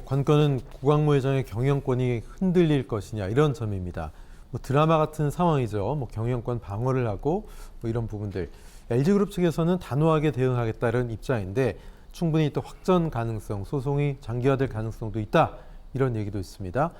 관건은 구광모 회장의 경영권이 흔들릴 것이냐 이런 점입니다. 뭐 드라마 같은 상황이죠. 뭐 경영권 방어를 하고 뭐 이런 부분들. LG그룹 측에서는 단호하게 대응하겠다는 입장인데 충분히 또 확전 가능성, 소송이 장기화될 가능성도 있다 이런 얘기도 있습니다.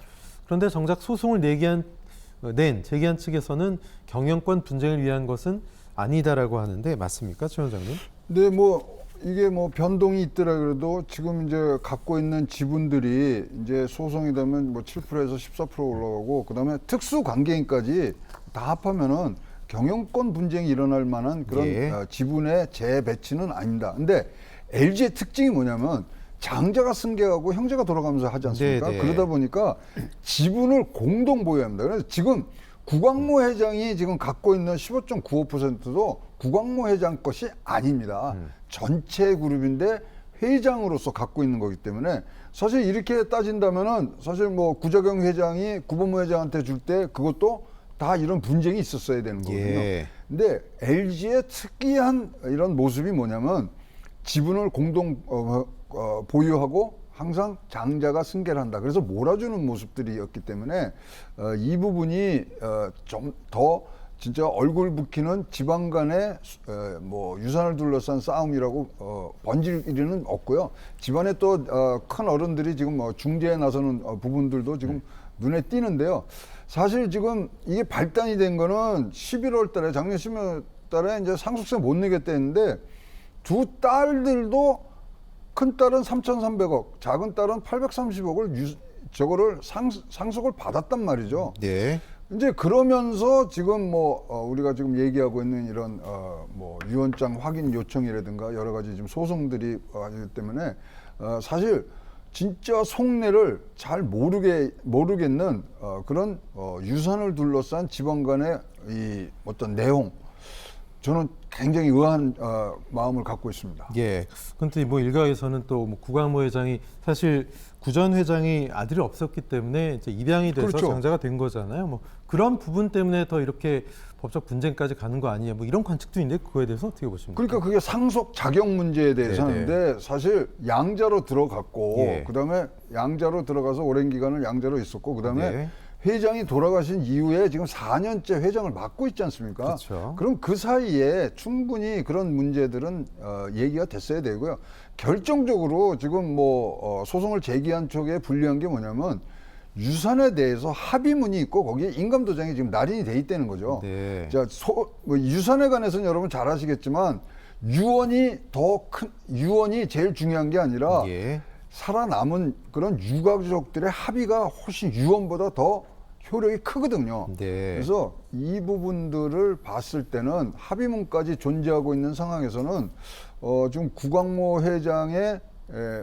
그런데 정작 소송을 제기한 측에서는 경영권 분쟁을 위한 것은 아니다라고 하는데 맞습니까, 최 원장님? 네, 뭐 이게 뭐 변동이 있더라 그래도 지금 이제 갖고 있는 지분들이 이제 소송이 되면 뭐 7%에서 14% 올라가고 그다음에 특수 관계인까지 다 합하면은 경영권 분쟁이 일어날 만한 그런 지분의 재배치는 아닙니다. 근데 LG의 특징이 뭐냐면 장자가 승계하고 형제가 돌아가면서 하지 않습니까? 네네. 그러다 보니까 지분을 공동 보유합니다. 그래서 지금 구광모 회장이 지금 갖고 있는 15.95%도 구광모 회장 것이 아닙니다. 전체 그룹인데 회장으로서 갖고 있는 거기 때문에 사실 이렇게 따진다면은 사실 뭐 구자경 회장이 구본모 회장한테 줄 때 그것도 다 이런 분쟁이 있었어야 되는 거거든요. 예. 근데 LG의 특이한 이런 모습이 뭐냐면 지분을 공동 보유하고 항상 장자가 승계를 한다. 그래서 몰아주는 모습들이었기 때문에 이 부분이 좀 더 진짜 얼굴 붉히는 지방 간의 뭐 유산을 둘러싼 싸움이라고 번질 일은 없고요. 집안에 또 큰 어른들이 지금 뭐 중재에 나서는 부분들도 지금 눈에 띄는데요. 사실 지금 이게 발단이 된 거는 11월 달에 작년 11월 달에 이제 상속세 못 내겠다 했는데 두 딸들도 큰 딸은 3,300억, 작은 딸은 830억을 저거를 상속을 받았단 말이죠. 네. 이제 그러면서 지금 뭐 우리가 지금 얘기하고 있는 이런 뭐 유언장 확인 요청이라든가 여러 가지 지금 소송들이 하기 때문에 사실 진짜 속내를 잘 모르겠는 그런 유산을 둘러싼 지방 간의 이 어떤 내용, 저는 굉장히 의아한 마음을 갖고 있습니다. 예. 그런데 뭐 일각에서는 또 뭐 구광모 회장이 사실 구전 회장이 아들이 없었기 때문에 이제 입양이 돼서 그렇죠. 장자가 된 거잖아요. 뭐 그런 부분 때문에 더 이렇게 법적 분쟁까지 가는 거 아니냐. 뭐 이런 관측도 있는데 그거에 대해서 어떻게 보십니까? 그러니까 그게 상속 자격 문제에 대해서 네네. 하는데 사실 양자로 들어갔고 예. 그다음에 양자로 들어가서 오랜 기간을 양자로 있었고 그다음에 네. 회장이 돌아가신 이후에 지금 4년째 회장을 맡고 있지 않습니까? 그렇죠. 그럼 그 사이에 충분히 그런 문제들은 얘기가 됐어야 되고요. 결정적으로 지금 뭐 소송을 제기한 쪽에 불리한 게 뭐냐면 유산에 대해서 합의문이 있고 거기에 인감도장이 지금 날인이 돼 있다는 거죠. 네. 자, 뭐 유산에 관해서는 여러분 잘 아시겠지만 유언이 제일 중요한 게 아니라 예. 살아남은 그런 유가족들의 합의가 훨씬 유언보다 더 효력이 크거든요. 네. 그래서 이 부분들을 봤을 때는 합의문까지 존재하고 있는 상황에서는 지금 구광모 회장의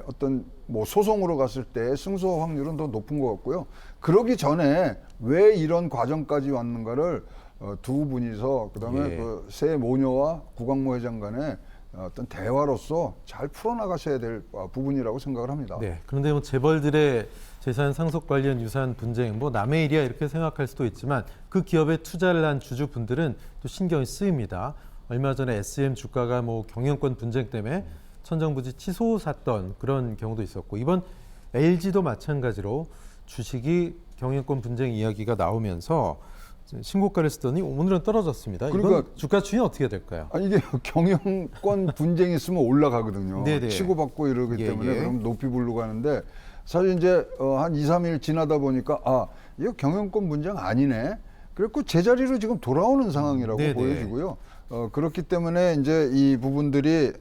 어떤 뭐 소송으로 갔을 때 승소 확률은 더 높은 것 같고요. 그러기 전에 왜 이런 과정까지 왔는가를 두 분이서 그다음에 예. 그 새 모녀와 구광모 회장 간의 어떤 대화로서 잘 풀어나가셔야 될 부분이라고 생각을 합니다. 네. 그런데 뭐 재벌들의 재산 상속 관련 유산 분쟁, 뭐 남의 일이야 이렇게 생각할 수도 있지만 그 기업에 투자를 한 주주분들은 또 신경이 쓰입니다. 얼마 전에 SM 주가가 뭐 경영권 분쟁 때문에 천정부지 치소 샀던 그런 경우도 있었고 이번 LG도 마찬가지로 주식이 경영권 분쟁 이야기가 나오면서 신고가를 쓰더니 오늘은 떨어졌습니다. 그러니까 이건 주가 추이는 어떻게 될까요? 이게 경영권 분쟁이 있으면 올라가거든요. 네네. 치고받고 이러기 예, 때문에 예. 그럼 높이 부르고 하는데 사실 이제 한 2, 3일 지나다 보니까 이거 경영권 분쟁 아니네. 그래갖고 제자리로 지금 돌아오는 상황이라고 네네. 보여지고요. 그렇기 때문에 이제 이 부분들이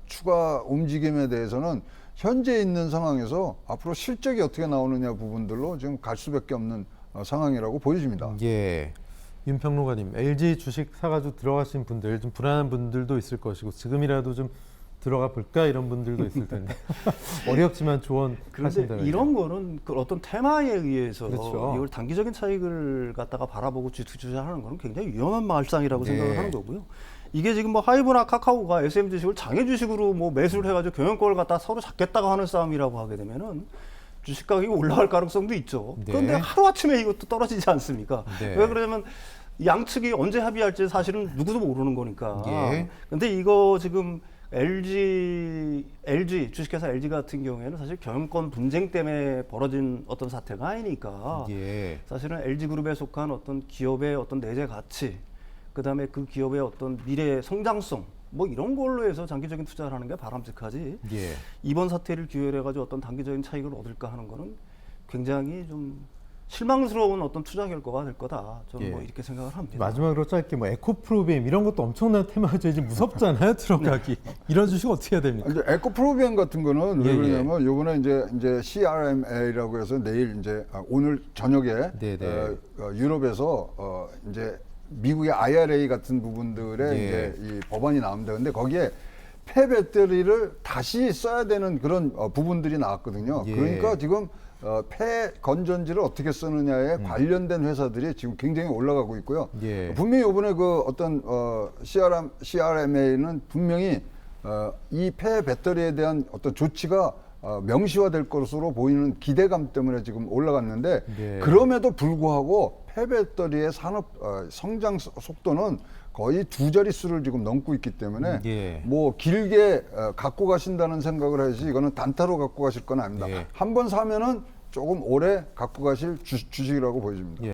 추가 움직임에 대해서는 현재 있는 상황에서 앞으로 실적이 어떻게 나오느냐 부분들로 지금 갈 수밖에 없는 상황이라고 보여집니다. 예. 윤 평론가님, LG 주식 사가지고 들어가신 분들 좀 불안한 분들도 있을 것이고 지금이라도 좀 들어가 볼까 이런 분들도 있을 텐데 어렵지만 조언하신다면. 그런데 이런 거는 그 어떤 테마에 의해서 그렇죠. 이걸 단기적인 차익을 갖다가 바라보고 투자하는 거는 굉장히 위험한 말상이라고 네. 생각을 하는 거고요. 이게 지금 뭐 하이브나 카카오가 SM 주식을 장외 주식으로 뭐 매수를 해가지고 경영권을 갖다 서로 잡겠다고 하는 싸움이라고 하게 되면은 주식 가격이 올라갈 가능성도 있죠. 네. 그런데 하루 아침에 이것도 떨어지지 않습니까? 네. 왜 그러냐면 양측이 언제 합의할지 사실은 누구도 모르는 거니까. 예. 근데 이거 지금 LG 주식회사 LG 같은 경우에는 사실 경영권 분쟁 때문에 벌어진 어떤 사태가 아니니까 예. 사실은 LG 그룹에 속한 어떤 기업의 어떤 내재 가치, 그다음에 그 기업의 어떤 미래 성장성 뭐 이런 걸로 해서 장기적인 투자를 하는 게 바람직하지. 예. 이번 사태를 기회로 해가지고 어떤 단기적인 차익을 얻을까 하는 거는 굉장히 좀 실망스러운 어떤 투자 결과가 될 거다. 저는 예. 뭐 이렇게 생각을 합니다. 마지막으로 짧게 뭐 에코프로비엠 이런 것도 엄청난 테마죠. 이제 무섭잖아요. 들어가기. 이런 주식 어떻게 해야 됩니까? 이제 에코프로비엠 같은 거는 왜 예, 그러냐면 요번에 이제 CRMA라고 해서 내일 이제 오늘 저녁에 네네. 유럽에서 이제 미국의 IRA 같은 부분들의 예. 이제 이 법안이 나옵니다. 근데 거기에 폐배터리를 다시 써야 되는 그런 부분들이 나왔거든요. 예. 그러니까 지금 폐 건전지를 어떻게 쓰느냐에 관련된 회사들이 지금 굉장히 올라가고 있고요. 예. 분명히 이번에 그 어떤 CRMA는 분명히 이 폐 배터리에 대한 어떤 조치가 명시화될 것으로 보이는 기대감 때문에 지금 올라갔는데 예. 그럼에도 불구하고 폐 배터리의 산업 성장 속도는 거의 두 자릿수를 지금 넘고 있기 때문에 예. 뭐 길게 갖고 가신다는 생각을 하지 이거는 단타로 갖고 가실 건 아닙니다. 예. 한 번 사면은 조금 오래 갖고 가실 주식이라고 보여집니다. 예.